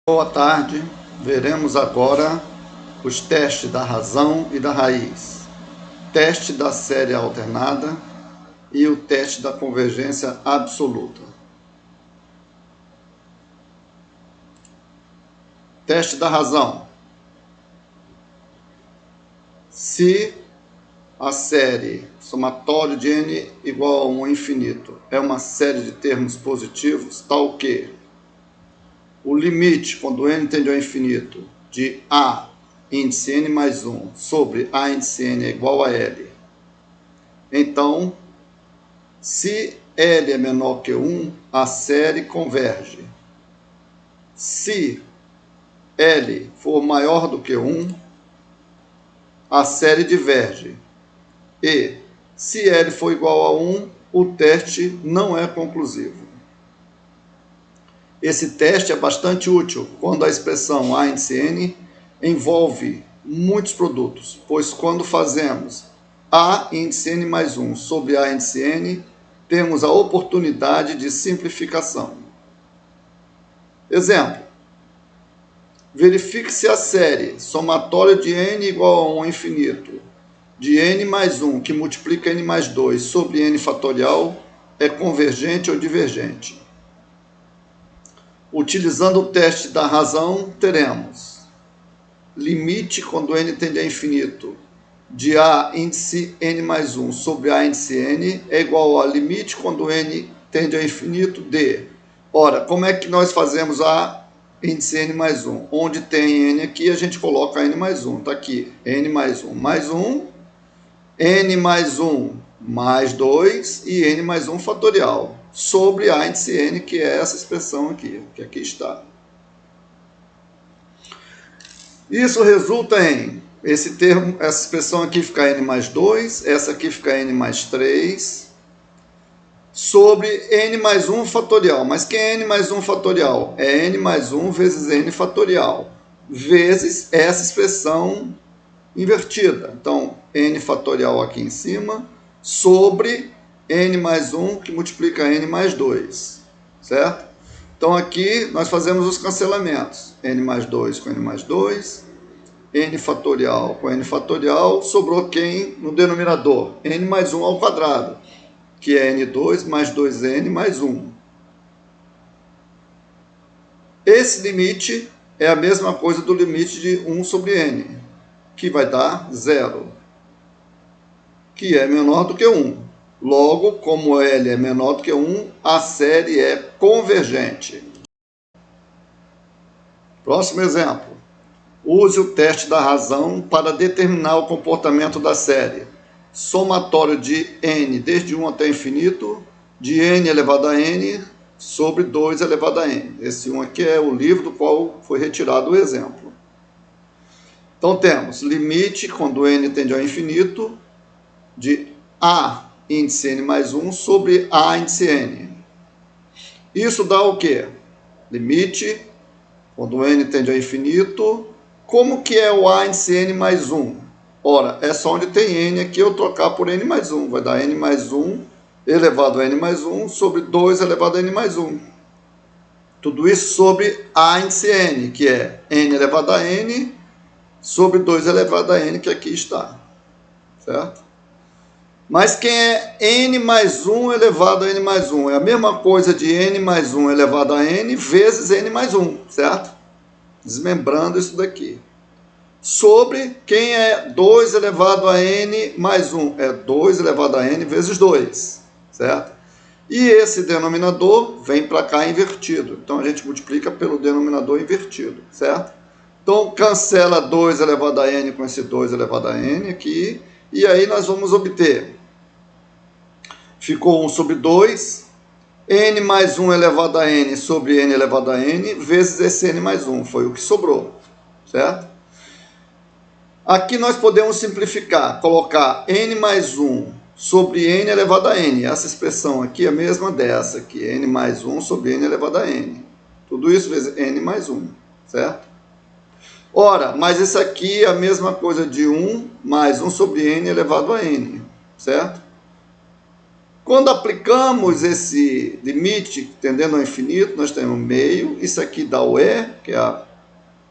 Boa tarde, veremos agora os testes da razão e da raiz, teste da série alternada e o teste da convergência absoluta. Teste da razão. Se a série somatório de n igual a 1 ao infinito é uma série de termos positivos, tal que o limite, quando n tende ao infinito, de a índice n mais 1 sobre a índice n é igual a L. Então, se L é menor que 1, a série converge. Se L for maior do que 1, a série diverge. E, se L for igual a 1, o teste não é conclusivo. Esse teste é bastante útil quando a expressão a índice n envolve muitos produtos, pois quando fazemos a índice n mais 1 sobre a índice n, temos a oportunidade de simplificação. Exemplo: verifique se a série somatória de n igual a 1 ao infinito de n mais 1 que multiplica n mais 2 sobre n fatorial é convergente ou divergente. Utilizando o teste da razão, teremos limite, quando n tende a infinito, de a índice n mais 1 sobre a índice n é igual a limite, quando n tende a infinito, de. Ora, como é que nós fazemos a índice n mais 1? Onde tem n aqui, a gente coloca n mais 1. Está aqui, n mais 1 mais 1, n mais 1 mais 2 e n mais 1 fatorial, sobre a índice n, que é essa expressão aqui, que aqui está. Isso resulta em, esse termo, essa expressão aqui fica n mais 2, essa aqui fica n mais 3, sobre n mais 1 fatorial. Mas que é n mais 1 fatorial? É n mais 1 vezes n fatorial, vezes essa expressão invertida. Então, n fatorial aqui em cima, sobre n mais 1, que multiplica n mais 2, certo? Então, aqui nós fazemos os cancelamentos. N mais 2 com n mais 2, n fatorial com n fatorial, sobrou quem no denominador? N mais 1 ao quadrado, que é n2 mais 2n mais 1. Esse limite é a mesma coisa do limite de 1 sobre n, que vai dar 0, que é menor do que 1. Logo, como L é menor do que 1, a série é convergente. Próximo exemplo. Use o teste da razão para determinar o comportamento da série. Somatório de n desde 1 até infinito, de n elevado a n sobre 2 elevado a n. Esse 1 aqui é o livro do qual foi retirado o exemplo. Então temos limite, quando n tende ao infinito, de a índice n mais 1 sobre a índice n. Isso dá o quê? Limite, quando n tende ao infinito. Como que é o a índice n mais 1? Ora, é só onde tem n aqui eu trocar por n mais 1. Vai dar n mais 1 elevado a n mais 1 sobre 2 elevado a n mais 1. Tudo isso sobre a índice n, que é n elevado a n sobre 2 elevado a n, que aqui está. Certo? Mas quem é n mais 1 elevado a n mais 1? É a mesma coisa de n mais 1 elevado a n vezes n mais 1, certo? Desmembrando isso daqui. Sobre quem é 2 elevado a n mais 1? É 2 elevado a n vezes 2, certo? E esse denominador vem para cá invertido. Então, a gente multiplica pelo denominador invertido, certo? Então, cancela 2 elevado a n com esse 2 elevado a n aqui. E aí nós vamos obter, ficou 1 sobre 2, n mais 1 elevado a n sobre n elevado a n, vezes esse n mais 1, foi o que sobrou, certo? Aqui nós podemos simplificar, colocar n mais 1 sobre n elevado a n, essa expressão aqui é a mesma dessa aqui, n mais 1 sobre n elevado a n, tudo isso vezes n mais 1, certo? Ora, mas isso aqui é a mesma coisa de 1 mais 1 sobre n elevado a n, certo? Quando aplicamos esse limite tendendo ao infinito, nós temos meio, isso aqui dá o E, que é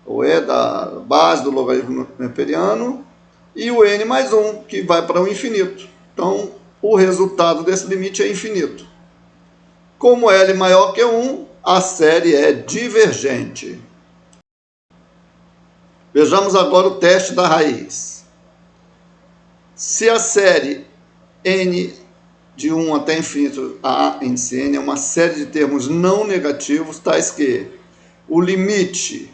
o E da base do logaritmo neperiano, e o n mais 1, que vai para o infinito. Então, o resultado desse limite é infinito. Como L maior que 1, a série é divergente. Vejamos agora o teste da raiz. Se a série n de 1 até infinito, a índice n, é uma série de termos não negativos, tais que o limite,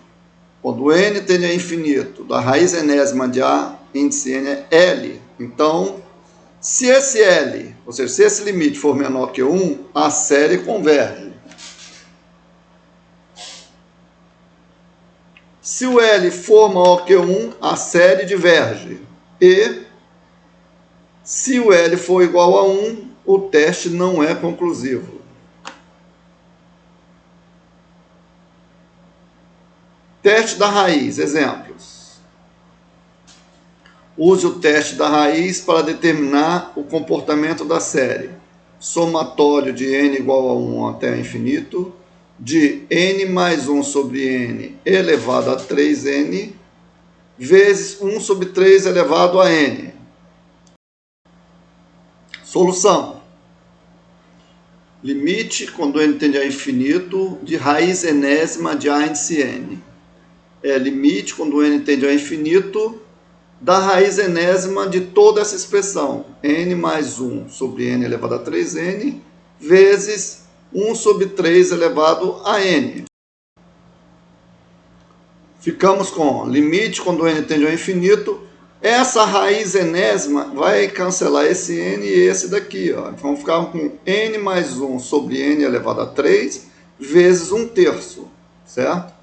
quando n tende a infinito, da raiz enésima de a índice n é L. Então, se esse L, ou seja, se esse limite for menor que 1, a série converge. Se o L for maior que 1, a série diverge. E, se o L for igual a 1, o teste não é conclusivo. Teste da raiz, exemplos. Use o teste da raiz para determinar o comportamento da série. Somatório de n igual a 1 até infinito, de n mais 1 sobre n elevado a 3n, vezes 1 sobre 3 elevado a n. Solução. Limite, quando n tende a infinito, de raiz enésima de a índice n. Limite, quando n tende a infinito, da raiz enésima de toda essa expressão, n mais 1 sobre n elevado a 3n, vezes 1 sobre 3 elevado a n. Ficamos com limite, quando n tende ao infinito, essa raiz enésima vai cancelar esse n e esse daqui. Ó. Vamos ficar com n mais 1 sobre n elevado a 3, vezes 1/3, certo?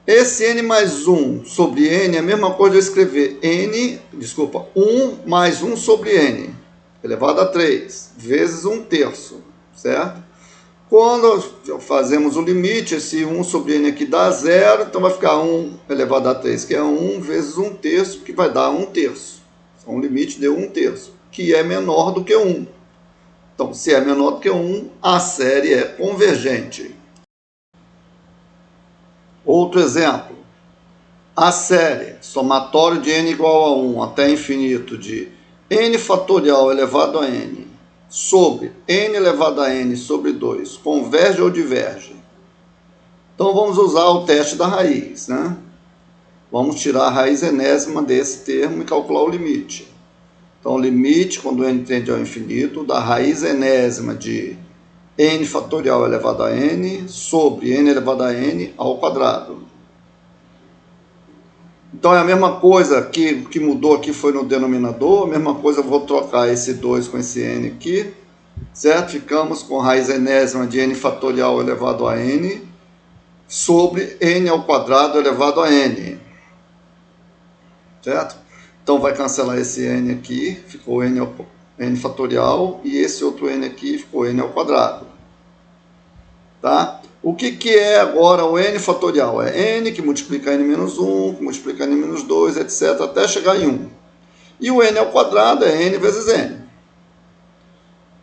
Esse n mais 1 sobre n é a mesma coisa de eu escrever 1 mais 1 sobre n, elevado a 3, vezes 1/3, certo? Quando fazemos o limite, esse 1 sobre n aqui dá 0, então vai ficar 1 elevado a 3, que é 1, vezes 1/3, que vai dar 1/3. Então o limite deu 1/3, que é menor do que 1. Então, se é menor do que 1, a série é convergente. Outro exemplo, a série somatório de n igual a 1 até infinito de n fatorial elevado a n sobre n elevado a n sobre 2 converge ou diverge? Então vamos usar o teste da raiz, né? Vamos tirar a raiz enésima desse termo e calcular o limite. Então o limite, quando n tende ao infinito, da raiz enésima de n fatorial elevado a n sobre n elevado a n ao quadrado. Então é a mesma coisa que o que mudou aqui foi no denominador, a mesma coisa eu vou trocar esse 2 com esse n aqui, certo? Ficamos com raiz enésima de n fatorial elevado a n sobre n ao quadrado elevado a n, certo? Então vai cancelar esse n aqui, ficou n fatorial, e esse outro n aqui ficou n ao quadrado. Tá? O que é agora o n fatorial? É n que multiplica n menos 1, que multiplica n menos 2, etc., até chegar em 1. E o n ao quadrado é n vezes n.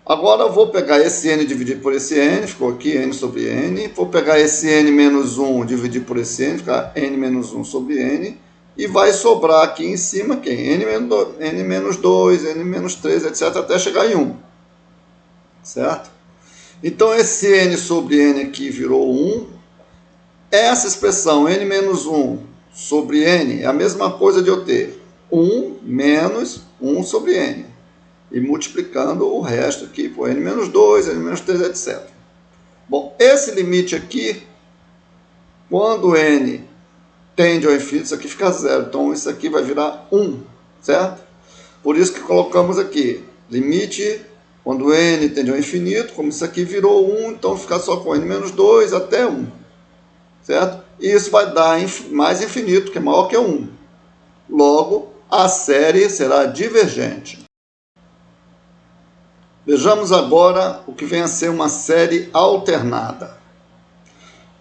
Agora eu vou pegar esse n e dividir por esse n, ficou aqui n sobre n. Vou pegar esse n menos 1 e dividir por esse n, ficar n menos 1 sobre n. E vai sobrar aqui em cima quem? N menos 2, n menos 3, etc., até chegar em 1. Certo? Então, esse n sobre n aqui virou 1. Essa expressão n menos 1 sobre n é a mesma coisa de eu ter 1 menos 1 sobre n. E multiplicando o resto aqui por n menos 2, n menos 3, etc. Bom, esse limite aqui, quando n tende ao infinito, isso aqui fica 0. Então, isso aqui vai virar 1, certo? Por isso que colocamos aqui, limite, quando n tende ao infinito, como isso aqui virou 1, então fica só com n menos 2 até 1, certo? E isso vai dar mais infinito, que é maior que 1. Logo, a série será divergente. Vejamos agora o que vem a ser uma série alternada.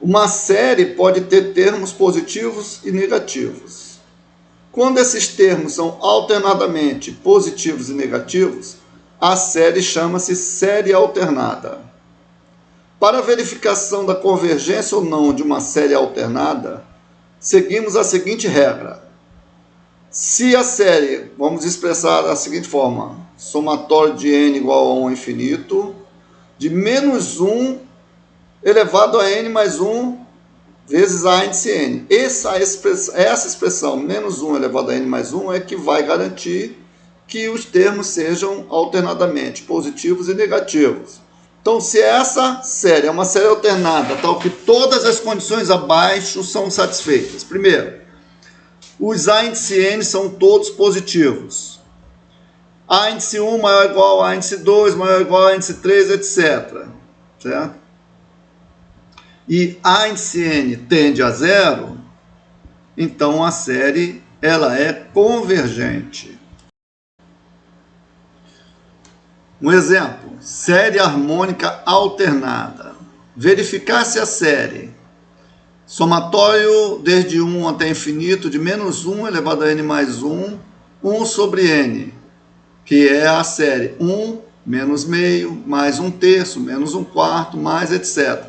Uma série pode ter termos positivos e negativos. Quando esses termos são alternadamente positivos e negativos, a série chama-se série alternada. Para a verificação da convergência ou não de uma série alternada, seguimos a seguinte regra. Se a série, vamos expressar da seguinte forma, somatório de n igual a 1 ao infinito, de menos 1 elevado a n mais 1 vezes a índice n. Essa expressão, menos 1 elevado a n mais 1, é que vai garantir que os termos sejam alternadamente positivos e negativos. Então, se essa série é uma série alternada, tal que todas as condições abaixo são satisfeitas. Primeiro, os a índice n são todos positivos. A índice 1 maior ou igual a índice 2, maior ou igual a índice 3, etc. Certo? E a índice n tende a zero, então a série ela é convergente. Um exemplo, série harmônica alternada. Verificar se a série somatório desde 1 até infinito de menos 1 elevado a n mais 1, 1 sobre n, que é a série 1 menos meio, mais 1/3, menos 1/4, mais etc.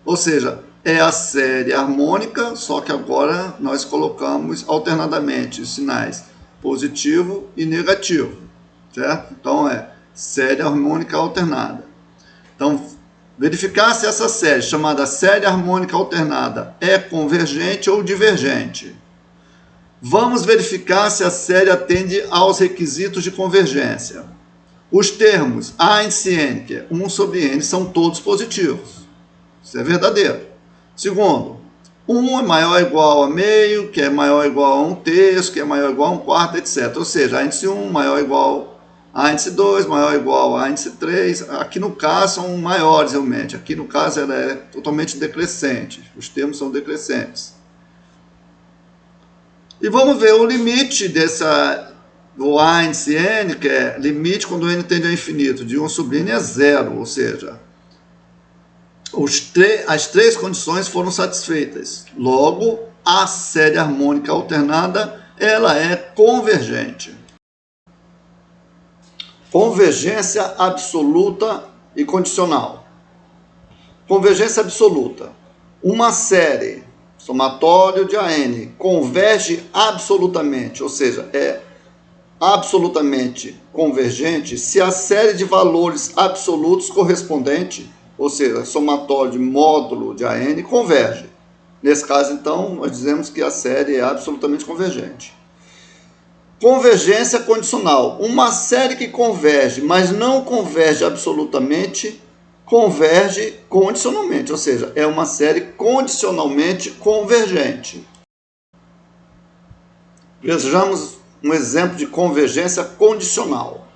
Ou seja, é a série harmônica, só que agora nós colocamos alternadamente os sinais positivo e negativo, certo? Então é série harmônica alternada. Então, verificar se essa série, chamada série harmônica alternada, é convergente ou divergente. Vamos verificar se a série atende aos requisitos de convergência. Os termos a índice n, que é 1 sobre n, são todos positivos. Isso é verdadeiro. Segundo, 1 é maior ou igual a meio, que é maior ou igual a 1/3, que é maior ou igual a 1/4, etc. Ou seja, a índice 1 maior ou igual a índice 2 maior ou igual a índice 3, aqui no caso são maiores realmente, aqui no caso ela é totalmente decrescente, os termos são decrescentes. E vamos ver o limite do a índice n, que é limite quando n tende ao infinito, de 1 sobre n é zero, ou seja, as três condições foram satisfeitas. Logo, a série harmônica alternada ela é convergente. Convergência absoluta e condicional. Convergência absoluta. Uma série, somatório de AN, converge absolutamente, ou seja, é absolutamente convergente se a série de valores absolutos correspondente, ou seja, somatório de módulo de AN, converge. Nesse caso, então, nós dizemos que a série é absolutamente convergente. Convergência condicional. Uma série que converge, mas não converge absolutamente, converge condicionalmente, ou seja, é uma série condicionalmente convergente. Vejamos um exemplo de convergência condicional.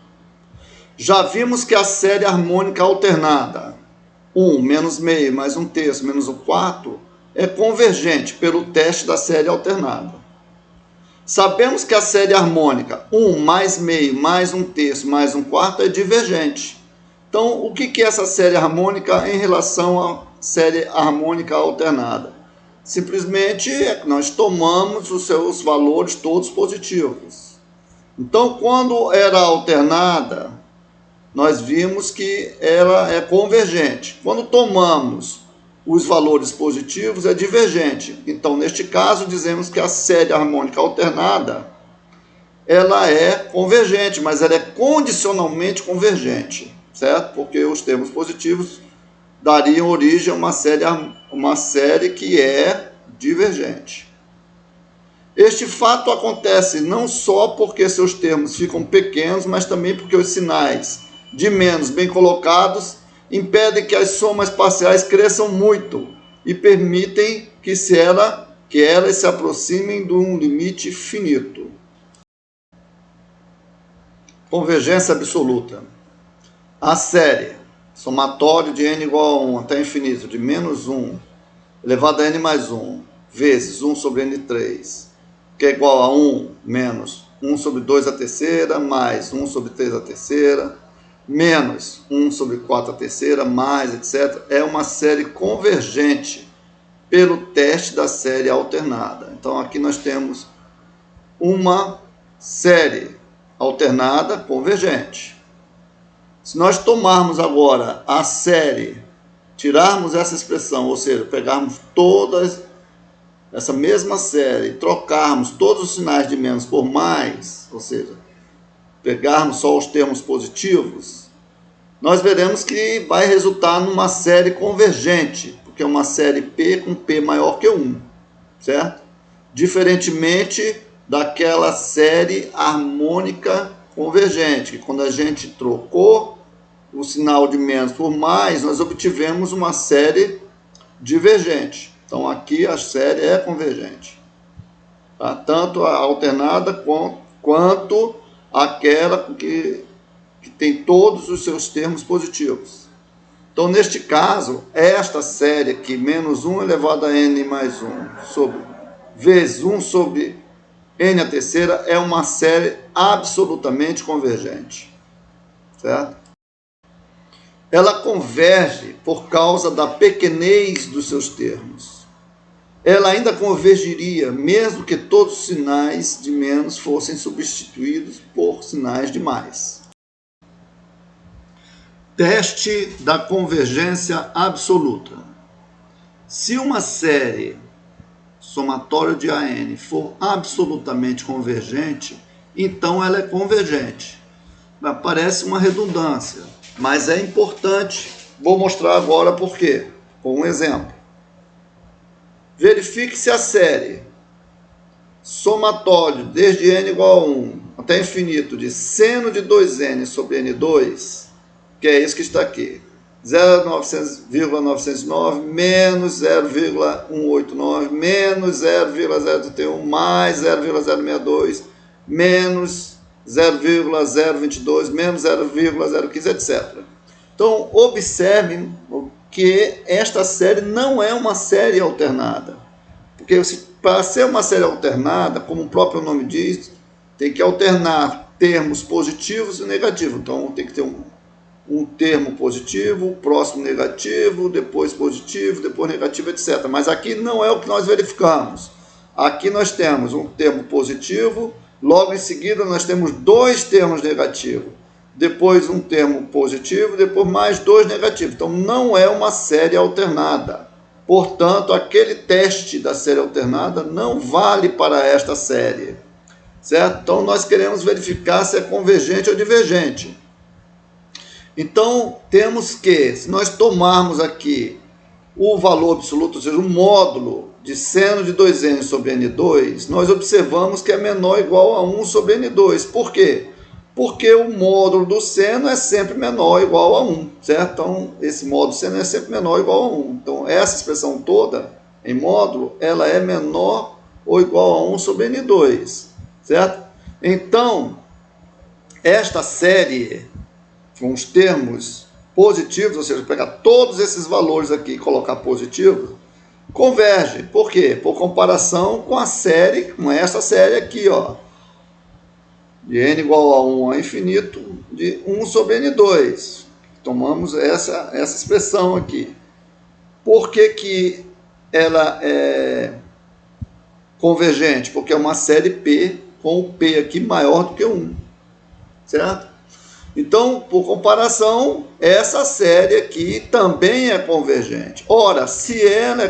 Já vimos que a série harmônica alternada, 1 menos meio mais 1/3 menos 1/4, é convergente pelo teste da série alternada. Sabemos que a série harmônica 1 mais meio mais 1/3 mais 1/4 é divergente. Então, o que é essa série harmônica em relação à série harmônica alternada? Simplesmente nós tomamos os seus valores todos positivos. Então, quando era alternada, nós vimos que ela é convergente. Quando tomamos os valores positivos, é divergente. Então, neste caso, dizemos que a série harmônica alternada ela é convergente, mas ela é condicionalmente convergente, certo? Porque os termos positivos dariam origem a uma série que é divergente. Este fato acontece não só porque seus termos ficam pequenos, mas também porque os sinais de menos bem colocados impedem que as somas parciais cresçam muito e permitem que elas se aproximem de um limite finito. Convergência absoluta. A série somatório de n igual a 1 até infinito de menos 1 elevado a n mais 1 vezes 1 sobre n3, que é igual a 1 menos 1 sobre 2 à terceira mais 1 sobre 3 à terceira, menos 1 sobre 4 à terceira, mais, etc., é uma série convergente pelo teste da série alternada. Então, aqui nós temos uma série alternada convergente. Se nós tomarmos agora a série, tirarmos essa expressão, ou seja, pegarmos todas essa mesma série, trocarmos todos os sinais de menos por mais, ou seja, pegarmos só os termos positivos, nós veremos que vai resultar numa série convergente, porque é uma série P com P maior que 1, certo? Diferentemente daquela série harmônica convergente, que quando a gente trocou o sinal de menos por mais, nós obtivemos uma série divergente. Então aqui a série é convergente, tá? Tanto a alternada quanto aquela que tem todos os seus termos positivos. Então neste caso, esta série aqui, menos 1 elevado a n mais 1 vezes 1 sobre n a terceira, é uma série absolutamente convergente, certo? Ela converge por causa da pequenez dos seus termos. Ela ainda convergiria, mesmo que todos os sinais de menos fossem substituídos por sinais de mais. Teste da convergência absoluta. Se uma série somatória de AN for absolutamente convergente, então ela é convergente. Parece uma redundância, mas é importante. Vou mostrar agora por quê, com um exemplo. Verifique se a série somatório desde n igual a 1 até infinito de seno de 2n sobre n2, que é isso que está aqui, 0,909 menos 0,189 menos 0,031 mais 0,062 menos 0,022 menos 0,015, etc. Então, observem que esta série não é uma série alternada. Porque para ser uma série alternada, como o próprio nome diz, tem que alternar termos positivos e negativos. Então, tem que ter um termo positivo, próximo negativo, depois positivo, depois negativo, etc. Mas aqui não é o que nós verificamos. Aqui nós temos um termo positivo, logo em seguida nós temos dois termos negativos, depois um termo positivo, depois mais dois negativos. Então não é uma série alternada. Portanto, aquele teste da série alternada não vale para esta série, certo? Então nós queremos verificar se é convergente ou divergente. Então, temos que, se nós tomarmos aqui o valor absoluto, ou seja, o módulo de seno de 2n sobre n2, nós observamos que é menor ou igual a 1 sobre n2. Por quê? Porque o módulo do seno é sempre menor ou igual a 1, certo? Então, esse módulo do seno é sempre menor ou igual a 1. Então, essa expressão toda, em módulo, ela é menor ou igual a 1 sobre n2, certo? Então, esta série com os termos positivos, ou seja, pegar todos esses valores aqui e colocar positivos, converge. Por quê? Por comparação com a série, com essa série aqui, ó, de n igual a 1 a infinito, de 1 sobre n2. Tomamos essa expressão aqui. Por que ela é convergente? Porque é uma série P com o P aqui maior do que 1, certo? Então, por comparação, essa série aqui também é convergente. Ora, se ela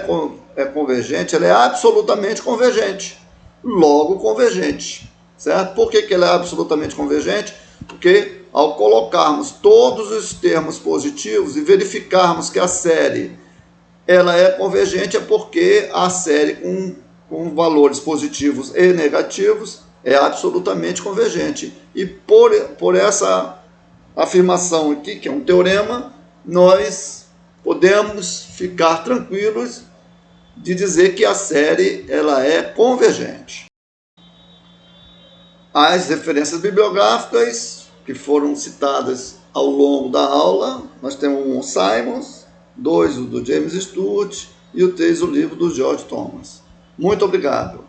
é convergente, ela é absolutamente convergente. Logo, convergente. Certo? Por que ela é absolutamente convergente? Porque ao colocarmos todos os termos positivos e verificarmos que a série ela é convergente, é porque a série com valores positivos e negativos é absolutamente convergente. E por essa afirmação aqui, que é um teorema, nós podemos ficar tranquilos de dizer que a série ela é convergente. As referências bibliográficas que foram citadas ao longo da aula, nós temos um Simons, 2 o do James Stewart e o 3 o livro do George Thomas. Muito obrigado.